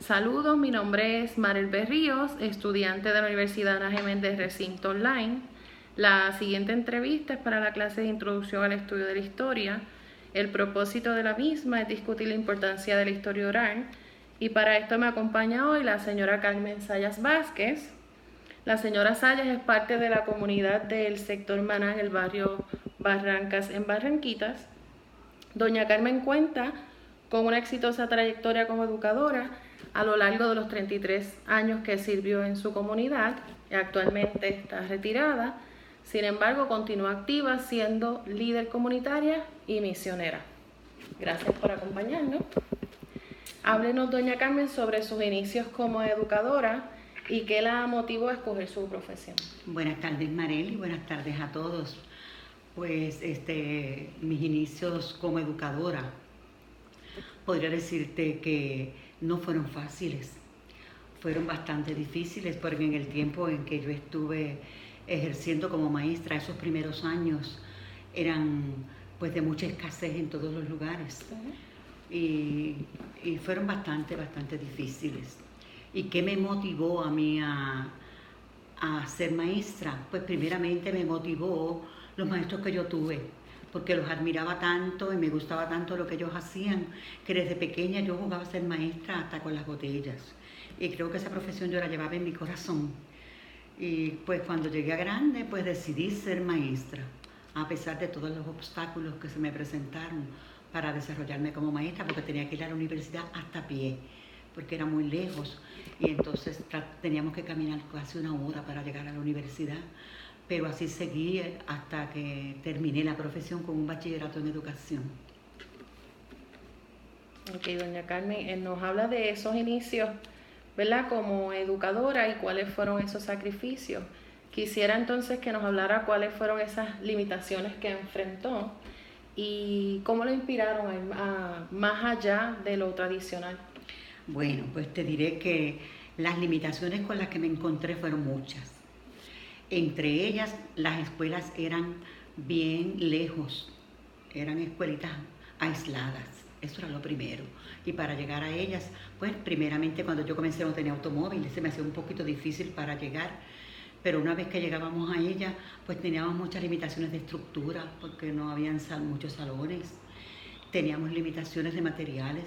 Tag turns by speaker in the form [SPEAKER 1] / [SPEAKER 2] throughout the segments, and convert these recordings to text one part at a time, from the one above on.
[SPEAKER 1] Saludos, mi nombre es Marel Berríos, estudiante de la Universidad Ana G. Méndez Recinto Online. La siguiente entrevista es para la clase de Introducción al Estudio de la Historia. El propósito de la misma es discutir la importancia de la historia oral y para esto me acompaña hoy la señora Carmen Sayas Vázquez. La señora Sayas es parte de la comunidad del sector Maná en el barrio Barrancas en Barranquitas. Doña Carmen cuenta con una exitosa trayectoria como educadora a lo largo de los 33 años que sirvió en su comunidad. Actualmente está retirada, sin embargo continúa activa siendo líder comunitaria y misionera. Gracias por acompañarnos. Háblenos, doña Carmen, sobre sus inicios como educadora y qué la motivó a escoger su profesión.
[SPEAKER 2] Buenas tardes, Marel, y buenas tardes a todos. Pues mis inicios como educadora, podría decirte que no fueron fáciles, fueron bastante difíciles porque en el tiempo en que yo estuve ejerciendo como maestra, esos primeros años eran pues de mucha escasez en todos los lugares y fueron bastante difíciles. ¿Y qué me motivó a mí a ser maestra? Pues primeramente me motivó los maestros que yo tuve, porque los admiraba tanto y me gustaba tanto lo que ellos hacían, que desde pequeña yo jugaba a ser maestra hasta con las botellas. Y creo que esa profesión yo la llevaba en mi corazón. Y pues cuando llegué a grande, pues decidí ser maestra, a pesar de todos los obstáculos que se me presentaron para desarrollarme como maestra, porque tenía que ir a la universidad hasta a pie, porque era muy lejos. Y entonces teníamos que caminar casi una hora para llegar a la universidad. Pero así seguí hasta que terminé la profesión con un bachillerato en educación.
[SPEAKER 1] Ok, doña Carmen, nos habla de esos inicios, ¿verdad? Como educadora y cuáles fueron esos sacrificios. Quisiera entonces que nos hablara cuáles fueron esas limitaciones que enfrentó y cómo lo inspiraron a más allá de lo tradicional.
[SPEAKER 2] Bueno, pues te diré que las limitaciones con las que me encontré fueron muchas. Entre ellas, las escuelas eran bien lejos, eran escuelitas aisladas, eso era lo primero. Y para llegar a ellas, pues primeramente cuando yo comencé no tenía automóvil, se me hacía un poquito difícil para llegar, pero una vez que llegábamos a ellas, pues teníamos muchas limitaciones de estructura, porque no habían muchos salones, teníamos limitaciones de materiales,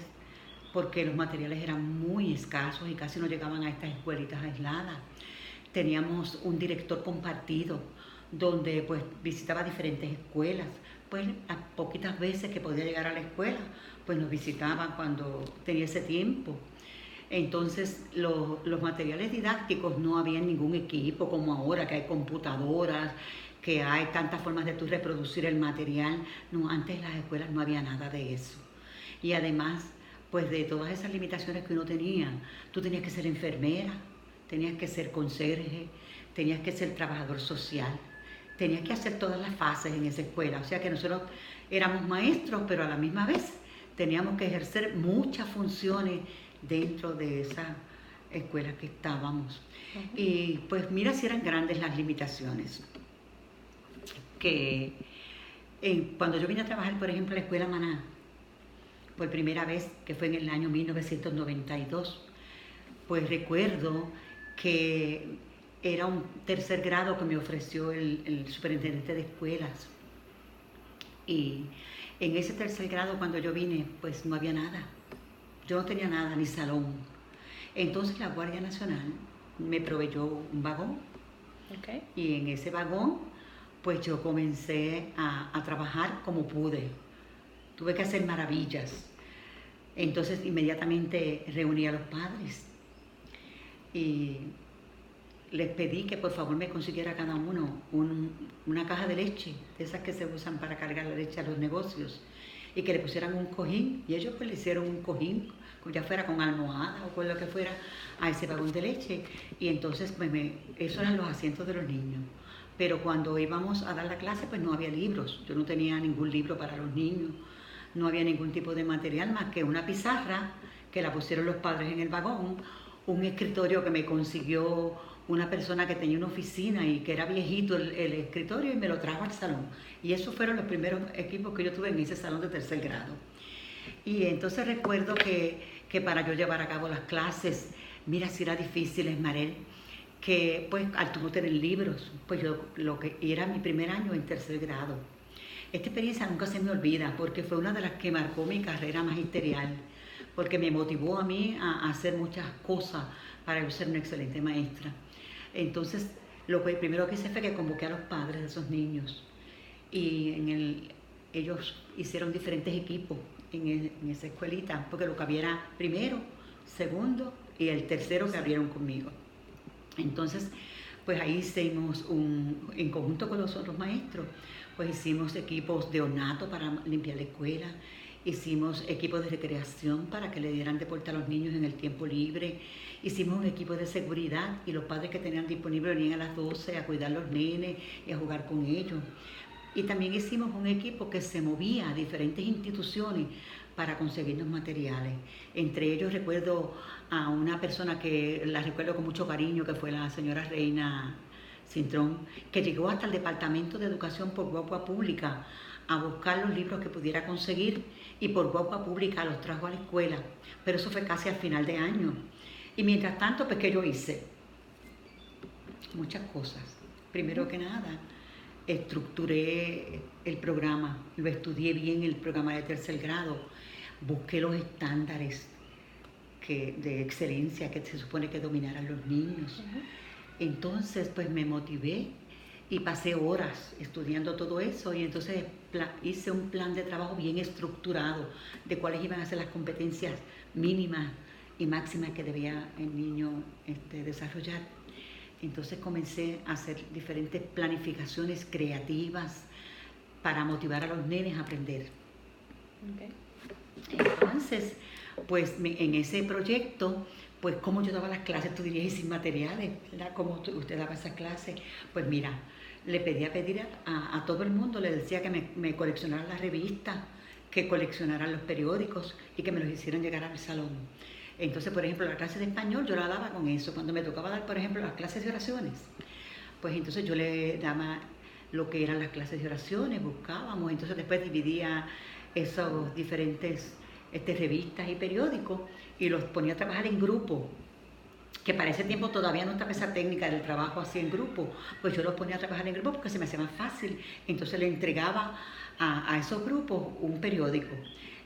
[SPEAKER 2] porque los materiales eran muy escasos y casi no llegaban a estas escuelitas aisladas. Teníamos un director compartido donde pues visitaba diferentes escuelas, pues las poquitas veces que podía llegar a la escuela pues nos visitaba cuando tenía ese tiempo. Entonces los materiales didácticos no había ningún equipo como ahora que hay computadoras, que hay tantas formas de tú reproducir el material. No, antes en las escuelas no había nada de eso. Y además pues de todas esas limitaciones que uno tenía, tú tenías que ser enfermera, tenías que ser conserje, tenías que ser trabajador social, tenías que hacer todas las fases en esa escuela. O sea que nosotros éramos maestros, pero a la misma vez teníamos que ejercer muchas funciones dentro de esa escuela que estábamos. Y pues mira si eran grandes las limitaciones. Que cuando yo vine a trabajar, por ejemplo, en la Escuela Maná, por primera vez, que fue en el año 1992, pues recuerdo que era un tercer grado que me ofreció el superintendente de escuelas. Y en ese tercer grado, cuando yo vine, pues no había nada. Yo no tenía nada, ni salón. Entonces la Guardia Nacional me proveyó un vagón.
[SPEAKER 1] Okay.
[SPEAKER 2] Y en ese vagón, pues yo comencé a trabajar como pude. Tuve que hacer maravillas. Entonces inmediatamente reuní a los padres y les pedí que por favor me consiguiera cada uno una caja de leche, de esas que se usan para cargar la leche a los negocios, y que le pusieran un cojín, y ellos pues le hicieron un cojín, ya fuera con almohada o con lo que fuera, a ese vagón de leche. Y entonces pues esos eran los asientos de los niños. Pero cuando íbamos a dar la clase pues no había libros, yo no tenía ningún libro para los niños, no había ningún tipo de material más que una pizarra que la pusieron los padres en el vagón, un escritorio que me consiguió una persona que tenía una oficina y que era viejito el escritorio, y me lo trajo al salón. Y esos fueron los primeros equipos que yo tuve en ese salón de tercer grado. Y entonces recuerdo que para yo llevar a cabo las clases, mira si era difícil, Esmarel, que pues al tú no tener libros, pues yo lo que era mi primer año en tercer grado. Esta experiencia nunca se me olvida porque fue una de las que marcó mi carrera magisterial, porque me motivó a mí a hacer muchas cosas para yo ser una excelente maestra. Entonces, lo que primero que hice fue que convoqué a los padres de esos niños y ellos hicieron diferentes equipos en esa escuelita, porque lo que había era primero, segundo y el tercero que abrieron conmigo. Entonces, pues ahí hicimos en conjunto con los otros maestros, pues hicimos equipos de ornato para limpiar la escuela, hicimos equipos de recreación para que le dieran deporte a los niños en el tiempo libre, hicimos un equipo de seguridad y los padres que tenían disponible venían a las 12 a cuidar a los nenes y a jugar con ellos. Y también hicimos un equipo que se movía a diferentes instituciones para conseguirnos materiales. Entre ellos recuerdo a una persona que la recuerdo con mucho cariño, que fue la señora Reina Cintrón, que llegó hasta el Departamento de Educación por guagua pública a buscar los libros que pudiera conseguir y por guagua pública los trajo a la escuela. Pero eso fue casi al final de año. Y mientras tanto, pues, ¿qué yo hice? Muchas cosas. Primero que nada, estructuré el programa, lo estudié bien el programa de tercer grado, busqué los estándares de excelencia que se supone que dominaran los niños. Entonces, pues me motivé y pasé horas estudiando todo eso y entonces hice un plan de trabajo bien estructurado de cuáles iban a ser las competencias mínimas y máximas que debía el niño desarrollar. Entonces comencé a hacer diferentes planificaciones creativas para motivar a los nenes a aprender. Okay. Entonces, pues en ese proyecto, pues cómo yo daba las clases, tú dirías, y sin materiales, ¿verdad? ¿Cómo usted daba esas clases? Pues mira, le pedí a todo el mundo, le decía que me coleccionaran las revistas, que coleccionaran los periódicos y que me los hicieran llegar al salón. Entonces, por ejemplo, la clase de español yo la daba con eso. Cuando me tocaba dar, por ejemplo, las clases de oraciones, pues entonces yo le daba lo que eran las clases de oraciones, buscábamos, entonces después dividía esos diferentes revistas y periódicos y los ponía a trabajar en grupo, que para ese tiempo todavía no estaba esa técnica del trabajo así en grupo, pues yo los ponía a trabajar en grupo porque se me hacía más fácil. Entonces le entregaba a esos grupos un periódico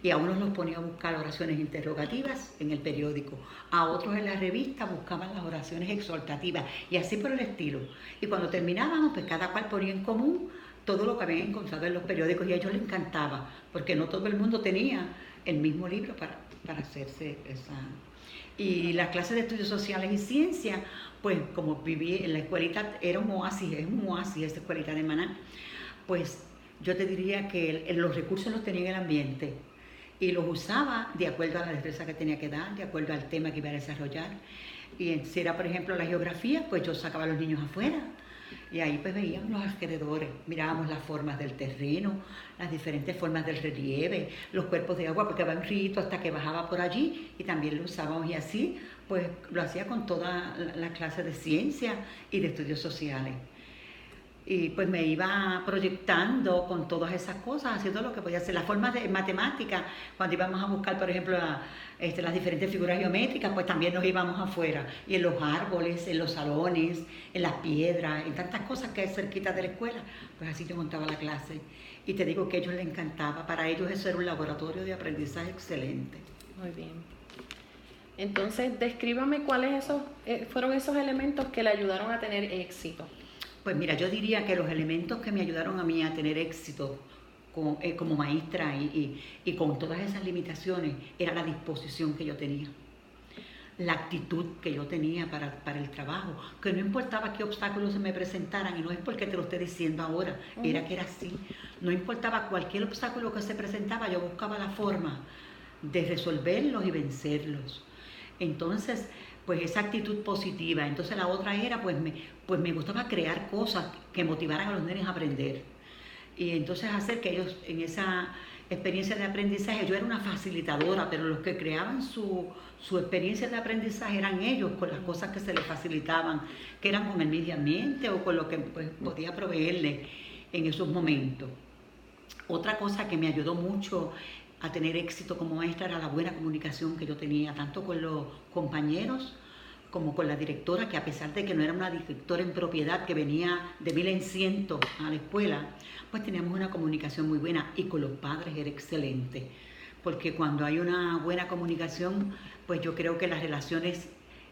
[SPEAKER 2] y a unos los ponía a buscar oraciones interrogativas en el periódico, a otros en la revista buscaban las oraciones exhortativas y así por el estilo. Y cuando terminábamos, pues cada cual ponía en común todo lo que habían encontrado en los periódicos y a ellos les encantaba, porque no todo el mundo tenía el mismo libro para hacerse esa. Y las clases de estudios sociales y ciencias, pues como viví en la escuelita, era un oasis, es un oasis esta escuelita de Maná, pues yo te diría que los recursos los tenía en el ambiente y los usaba de acuerdo a la destreza que tenía que dar, de acuerdo al tema que iba a desarrollar. Y si era, por ejemplo, la geografía, pues yo sacaba a los niños afuera y ahí pues veíamos los alrededores, mirábamos las formas del terreno, las diferentes formas del relieve, los cuerpos de agua, porque va un río hasta que bajaba por allí y también lo usábamos y así pues lo hacía con toda la clase de ciencia y de estudios sociales. Y pues me iba proyectando con todas esas cosas, haciendo lo que podía hacer. Las formas de matemática, cuando íbamos a buscar, por ejemplo, las diferentes figuras geométricas, pues también nos íbamos afuera. Y en los árboles, en los salones, en las piedras, en tantas cosas que hay cerquita de la escuela, pues así yo montaba la clase. Y te digo que a ellos les encantaba. Para ellos eso era un laboratorio de aprendizaje excelente.
[SPEAKER 1] Muy bien. Entonces, descríbame cuáles fueron esos elementos que le ayudaron a tener éxito.
[SPEAKER 2] Pues mira, yo diría que los elementos que me ayudaron a mí a tener éxito como maestra y con todas esas limitaciones era la disposición que yo tenía, la actitud que yo tenía para el trabajo, que no importaba qué obstáculos se me presentaran, y no es porque te lo esté diciendo ahora, era que era así, no importaba cualquier obstáculo que se presentaba, yo buscaba la forma de resolverlos y vencerlos. Entonces, pues esa actitud positiva. Entonces la otra era, pues me gustaba crear cosas que motivaran a los nenes a aprender. Y entonces hacer que ellos en esa experiencia de aprendizaje, yo era una facilitadora, pero los que creaban su experiencia de aprendizaje eran ellos, con las cosas que se les facilitaban, que eran con el medio ambiente o con lo que pues, podía proveerles en esos momentos. Otra cosa que me ayudó mucho a tener éxito como maestra era la buena comunicación que yo tenía, tanto con los compañeros como con la directora, que a pesar de que no era una directora en propiedad que venía de 1000 en 100 a la escuela, pues teníamos una comunicación muy buena, y con los padres era excelente, porque cuando hay una buena comunicación, pues yo creo que las relaciones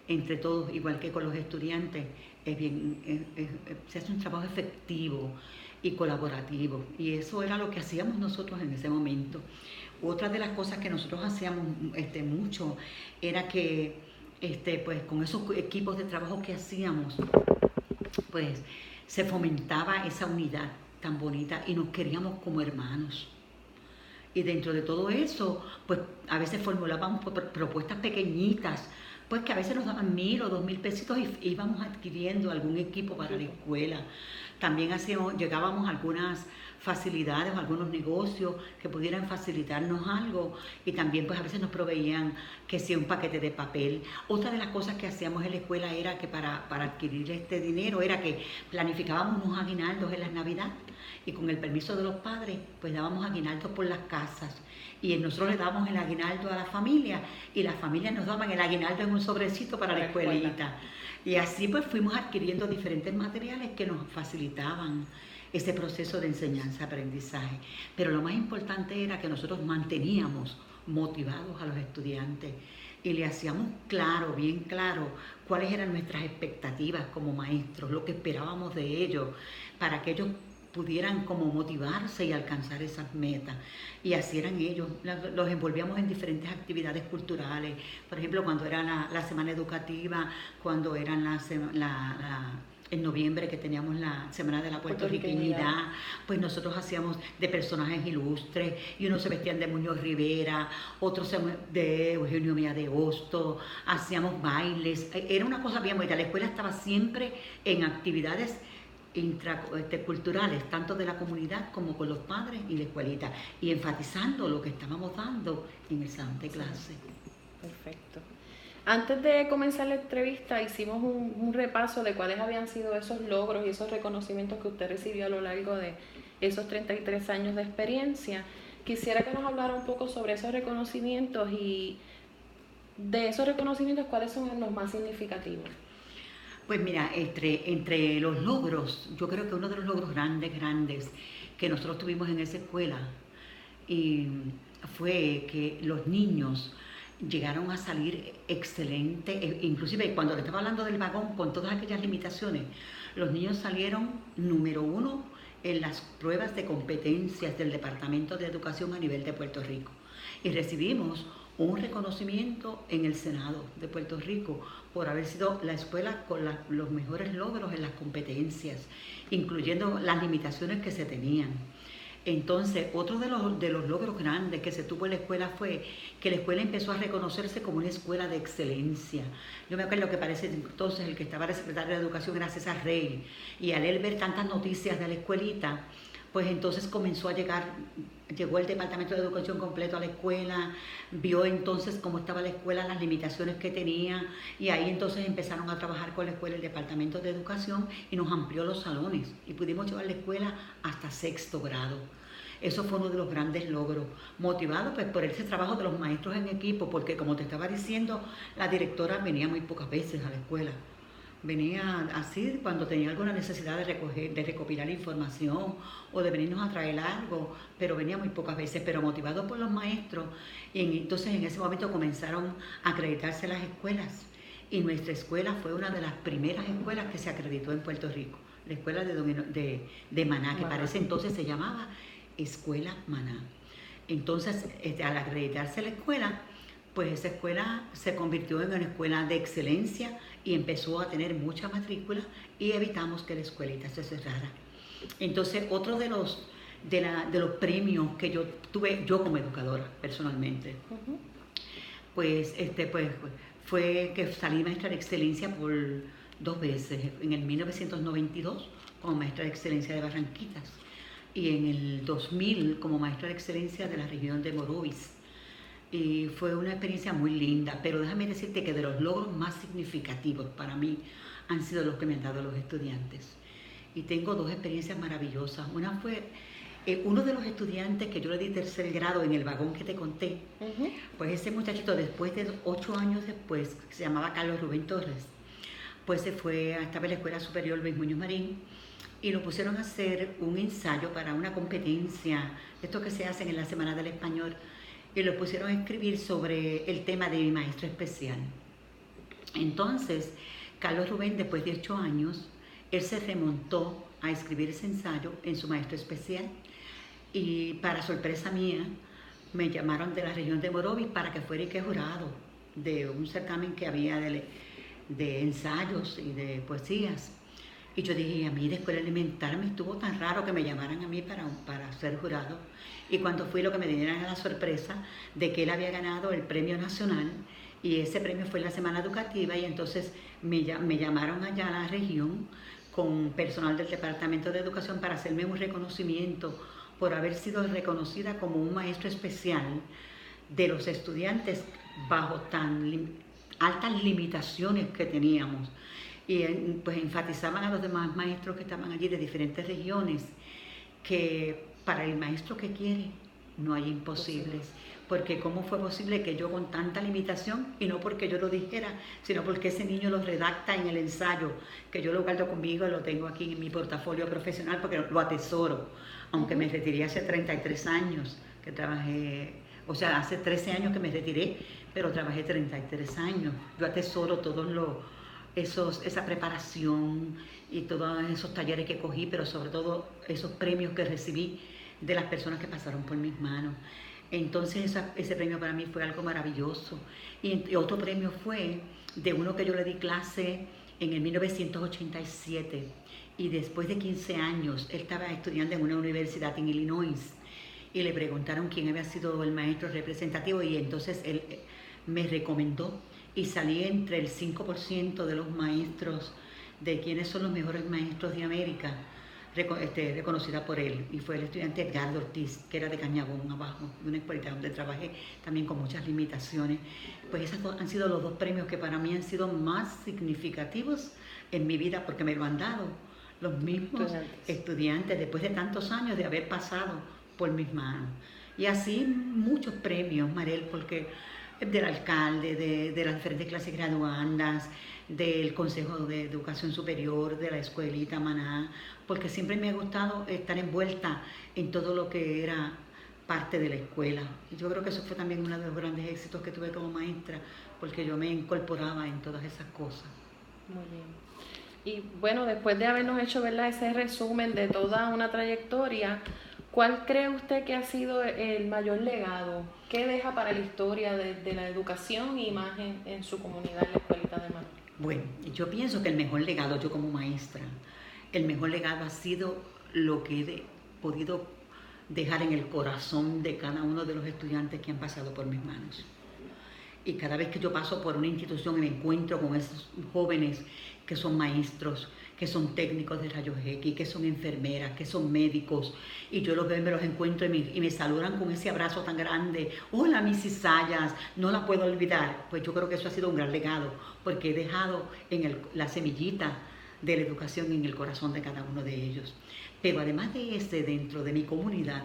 [SPEAKER 2] entre todos, igual que con los estudiantes, se hace un trabajo efectivo y colaborativo, y eso era lo que hacíamos nosotros en ese momento. Otra de las cosas que nosotros hacíamos mucho era que pues con esos equipos de trabajo que hacíamos, pues se fomentaba esa unidad tan bonita y nos queríamos como hermanos. Y dentro de todo eso, pues a veces formulábamos propuestas pequeñitas, pues que a veces nos daban 1000 o 2000 pesitos y íbamos adquiriendo algún equipo para la escuela. También llegábamos a algunas facilidades, algunos negocios que pudieran facilitarnos algo, y también pues a veces nos proveían que sea un paquete de papel. Otra de las cosas que hacíamos en la escuela era que para adquirir este dinero era que planificábamos unos aguinaldos en las Navidades, y con el permiso de los padres pues dábamos aguinaldos por las casas, y nosotros le dábamos el aguinaldo a la familia y las familias nos daban el aguinaldo en un sobrecito para la escuelita. Y así pues fuimos adquiriendo diferentes materiales que nos facilitaban ese proceso de enseñanza-aprendizaje. Pero lo más importante era que nosotros manteníamos motivados a los estudiantes y le hacíamos claro, bien claro, cuáles eran nuestras expectativas como maestros, lo que esperábamos de ellos, para que ellos pudieran como motivarse y alcanzar esas metas. Y así eran ellos. Los envolvíamos en diferentes actividades culturales. Por ejemplo, cuando era la semana educativa, cuando eran en noviembre, que teníamos la Semana de la Puertorriqueñidad, pues nosotros hacíamos de personajes ilustres, y unos se vestían de Muñoz Rivera, otros de Eugenio Mía de Hosto, hacíamos bailes. Era una cosa bien bonita. La escuela estaba siempre en actividades culturales, tanto de la comunidad como con los padres y la escuelita, y enfatizando lo que estábamos dando en el salón de clase.
[SPEAKER 1] Perfecto. Antes de comenzar la entrevista hicimos un repaso de cuáles habían sido esos logros y esos reconocimientos que usted recibió a lo largo de esos 33 años de experiencia. Quisiera que nos hablara un poco sobre esos reconocimientos, y de esos reconocimientos, ¿cuáles son los más significativos?
[SPEAKER 2] Pues mira, entre los logros, yo creo que uno de los logros grandes que nosotros tuvimos en esa escuela fue que los niños llegaron a salir excelentes. Inclusive cuando le estaba hablando del vagón, con todas aquellas limitaciones, los niños salieron número 1 en las pruebas de competencias del Departamento de Educación a nivel de Puerto Rico. Y recibimos un reconocimiento en el Senado de Puerto Rico por haber sido la escuela con los mejores logros en las competencias, incluyendo las limitaciones que se tenían. Entonces, otro de los logros grandes que se tuvo en la escuela fue que la escuela empezó a reconocerse como una escuela de excelencia. Yo me acuerdo que parece entonces el que estaba de secretario de Educación era César Rey, y al él ver tantas noticias de la escuelita, pues entonces llegó el Departamento de Educación completo a la escuela, vio entonces cómo estaba la escuela, las limitaciones que tenía, y ahí entonces empezaron a trabajar con la escuela el Departamento de Educación, y nos amplió los salones y pudimos llevar la escuela hasta 6º grado. Eso fue uno de los grandes logros, motivado pues por ese trabajo de los maestros en equipo, porque como te estaba diciendo, la directora venía muy pocas veces a la escuela. Venía así cuando tenía alguna necesidad de recopilar información o de venirnos a traer algo, pero venía muy pocas veces, pero motivado por los maestros. Y entonces en ese momento comenzaron a acreditarse las escuelas, y nuestra escuela fue una de las primeras escuelas que se acreditó en Puerto Rico, la escuela de Maná, que para ese entonces se llamaba Escuela Maná. Entonces, al acreditarse la escuela, pues esa escuela se convirtió en una escuela de excelencia y empezó a tener mucha matrícula, y evitamos que la escuelita se cerrara. Entonces, otro de los premios que yo tuve yo como educadora personalmente, pues fue que salí maestra de excelencia por 2 veces, en el 1992 como maestra de excelencia de Barranquitas, y en el 2000 como maestra de excelencia de la región de Morovis. Y fue una experiencia muy linda, pero déjame decirte que de los logros más significativos para mí han sido los que me han dado los estudiantes. Y tengo 2 experiencias maravillosas. Una fue Uno de los estudiantes que yo le di tercer grado en el vagón que te conté, pues ese muchachito después de 8 años después, se llamaba Carlos Rubén Torres, pues se fue, estaba en la Escuela Superior Luis Muñoz Marín, y lo pusieron a hacer un ensayo para una competencia, esto que se hacen en la Semana del Español, y lo pusieron a escribir sobre el tema de mi maestro especial. Entonces, Carlos Rubén, después de 8 años, él se remontó a escribir ese ensayo en su maestro especial, y para sorpresa mía, me llamaron de la región de Morovis para que fuera y que jurado de un certamen que había de ensayos y de poesías. Y yo dije, a mí de escuela elemental me estuvo tan raro que me llamaran a mí para ser jurado. Y cuando fui, lo que me dieron era la sorpresa de que él había ganado el premio nacional, y ese premio fue en la Semana Educativa, y entonces me llamaron allá a la región con personal del Departamento de Educación para hacerme un reconocimiento por haber sido reconocida como un maestro especial de los estudiantes bajo tan altas limitaciones que teníamos. Y pues enfatizaban a los demás maestros que estaban allí de diferentes regiones que para el maestro que quiere no hay imposibles, porque cómo fue posible que yo con tanta limitación, y no porque yo lo dijera, sino porque ese niño lo redacta en el ensayo, que yo lo guardo conmigo, lo tengo aquí en mi portafolio profesional porque lo atesoro, aunque me retiré hace 33 años que trabajé, o sea, hace 13 años que me retiré, pero trabajé 33 años. Yo atesoro esa preparación y todos esos talleres que cogí, pero sobre todo esos premios que recibí de las personas que pasaron por mis manos. Entonces ese premio para mí fue algo maravilloso. Y otro premio fue de uno que yo le di clase en el 1987, y después de 15 años él estaba estudiando en una universidad en Illinois, y le preguntaron quién había sido el maestro representativo, y entonces él me recomendó, y salí entre el 5% de los maestros, de quienes son los mejores maestros de América, reconocida por él, y fue el estudiante Edgardo Ortiz, que era de Cañabón abajo, de una escuelita donde trabajé también con muchas limitaciones. Pues esos han sido los 2 premios que para mí han sido más significativos en mi vida, porque me lo han dado los mismos estudiantes después de tantos años de haber pasado por mis manos. Y así muchos premios, Marel, porque del alcalde, de las diferentes clases graduandas, del Consejo de Educación Superior, de la escuelita Maná, porque siempre me ha gustado estar envuelta en todo lo que era parte de la escuela. Y yo creo que eso fue también uno de los grandes éxitos que tuve como maestra, porque yo me incorporaba en todas esas cosas.
[SPEAKER 1] Muy bien. Y bueno, después de habernos hecho, ¿verdad?, ese resumen de toda una trayectoria, ¿cuál cree usted que ha sido el mayor legado? ¿Qué deja para la historia de la educación y más en su comunidad, en la escuelita de Maná?
[SPEAKER 2] Bueno, yo pienso que el mejor legado, yo como maestra, el mejor legado ha sido lo que he podido dejar en el corazón de cada uno de los estudiantes que han pasado por mis manos. Y cada vez que yo paso por una institución y me encuentro con esos jóvenes que son maestros, que son técnicos de rayos X, que son enfermeras, que son médicos, y yo los veo y me los encuentro y me saludan con ese abrazo tan grande. Hola, mis cizallas, no la puedo olvidar. Pues yo creo que eso ha sido un gran legado, porque he dejado la semillita de la educación en el corazón de cada uno de ellos. Pero además de ese, dentro de mi comunidad,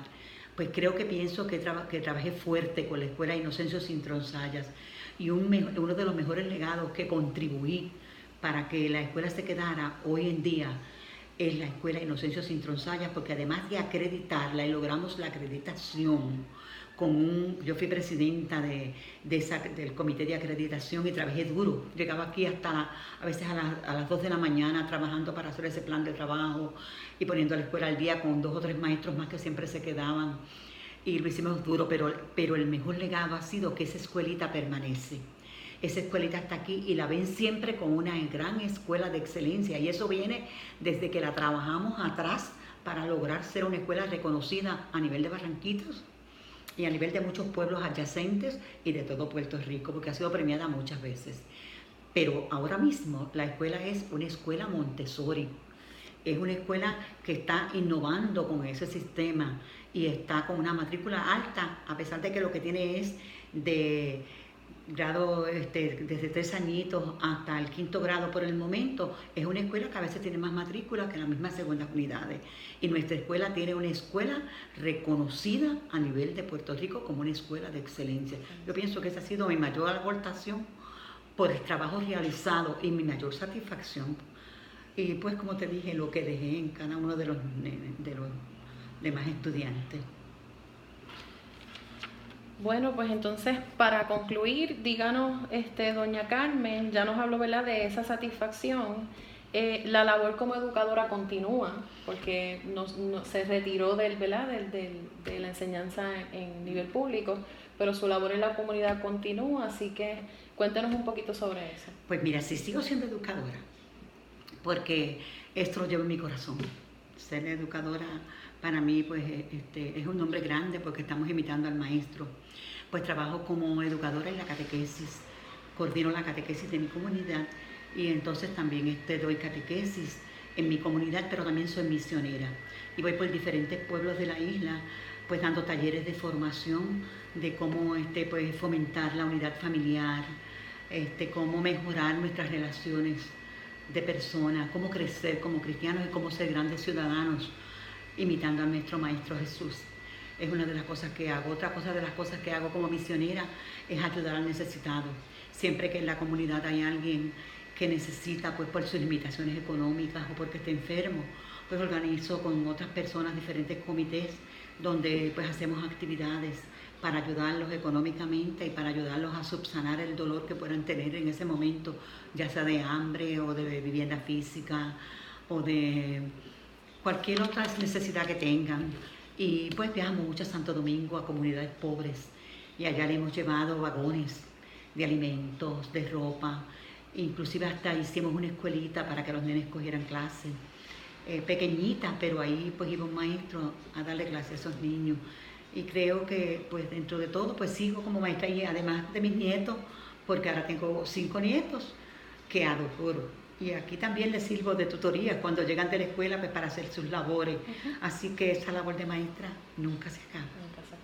[SPEAKER 2] pues creo que pienso que trabajé fuerte con la Escuela Inocencio Cintronzayas, y uno de los mejores legados que contribuí para que la escuela se quedara hoy en día es la Escuela Inocencio Cintronzayas, porque además de acreditarla, y logramos la acreditación yo fui presidenta del comité de acreditación, y trabajé duro. Llegaba aquí hasta a veces a las 2 de la mañana trabajando para hacer ese plan de trabajo y poniendo la escuela al día con 2 o 3 maestros más que siempre se quedaban. Y lo hicimos duro, pero el mejor legado ha sido que esa escuelita permanece. Esa escuelita está aquí y la ven siempre como una gran escuela de excelencia, y eso viene desde que la trabajamos atrás para lograr ser una escuela reconocida a nivel de Barranquitos y a nivel de muchos pueblos adyacentes y de todo Puerto Rico, porque ha sido premiada muchas veces. Pero ahora mismo la escuela es una escuela Montessori. Es una escuela que está innovando con ese sistema y está con una matrícula alta, a pesar de que lo que tiene es de grado desde 3 añitos hasta el 5.º grado por el momento, es una escuela que a veces tiene más matrículas que las mismas segundas unidades. Y nuestra escuela tiene una escuela reconocida a nivel de Puerto Rico como una escuela de excelencia. Yo pienso que esa ha sido mi mayor aportación por el trabajo realizado y mi mayor satisfacción. Y pues como te dije, lo que dejé en cada uno de los demás estudiantes.
[SPEAKER 1] Bueno, pues entonces para concluir, díganos, doña Carmen, ya nos habló, ¿verdad?, de esa satisfacción. La labor como educadora continúa, porque se retiró ¿verdad?, de la enseñanza en nivel público, pero su labor en la comunidad continúa, así que cuéntenos un poquito sobre eso.
[SPEAKER 2] Pues mira, sí sigo siendo educadora, porque esto lo llevo en mi corazón. Ser educadora para mí pues es un nombre grande porque estamos imitando al maestro. Pues trabajo como educadora en la catequesis, coordino la catequesis de mi comunidad y entonces también doy catequesis en mi comunidad, pero también soy misionera y voy por diferentes pueblos de la isla pues dando talleres de formación de cómo pues fomentar la unidad familiar, cómo mejorar nuestras relaciones de personas, cómo crecer como cristianos y cómo ser grandes ciudadanos imitando a nuestro Maestro Jesús. Es una de las cosas que hago. Otra cosa de las cosas que hago como misionera es ayudar al necesitado. Siempre que en la comunidad hay alguien que necesita, pues por sus limitaciones económicas o porque está enfermo, pues organizo con otras personas diferentes comités donde pues hacemos actividades para ayudarlos económicamente y para ayudarlos a subsanar el dolor que puedan tener en ese momento, ya sea de hambre o de vivienda física o de cualquier otra necesidad que tengan. Y pues viajamos mucho a Santo Domingo, a comunidades pobres, y allá le hemos llevado vagones de alimentos, de ropa, inclusive hasta hicimos una escuelita para que los nenes cogieran clases, pequeñita, pero ahí pues iba un maestro a darle clases a esos niños. Y creo que pues dentro de todo pues sigo como maestra y además de mis nietos, porque ahora tengo 5 nietos que adoro. Y aquí también les sirvo de tutoría cuando llegan de la escuela pues, para hacer sus labores. Así que esa labor de maestra nunca se acaba.
[SPEAKER 1] Nunca se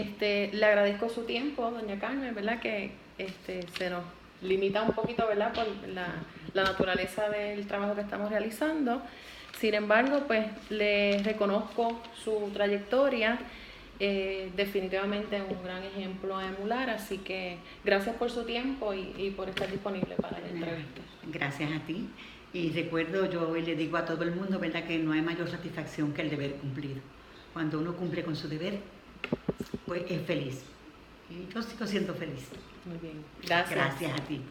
[SPEAKER 1] acaba. Le agradezco su tiempo, doña Carmen, ¿verdad? Que se nos limita un poquito, ¿verdad?, por la naturaleza del trabajo que estamos realizando. Sin embargo, pues le reconozco su trayectoria. Definitivamente un gran ejemplo a emular, así que gracias por su tiempo y por estar disponible para la entrevista.
[SPEAKER 2] Gracias a ti. Y recuerdo, yo hoy le digo a todo el mundo, ¿verdad?, que no hay mayor satisfacción que el deber cumplido. Cuando uno cumple con su deber, pues es feliz. Y yo sigo siendo feliz.
[SPEAKER 1] Muy bien. Gracias.
[SPEAKER 2] Gracias a ti.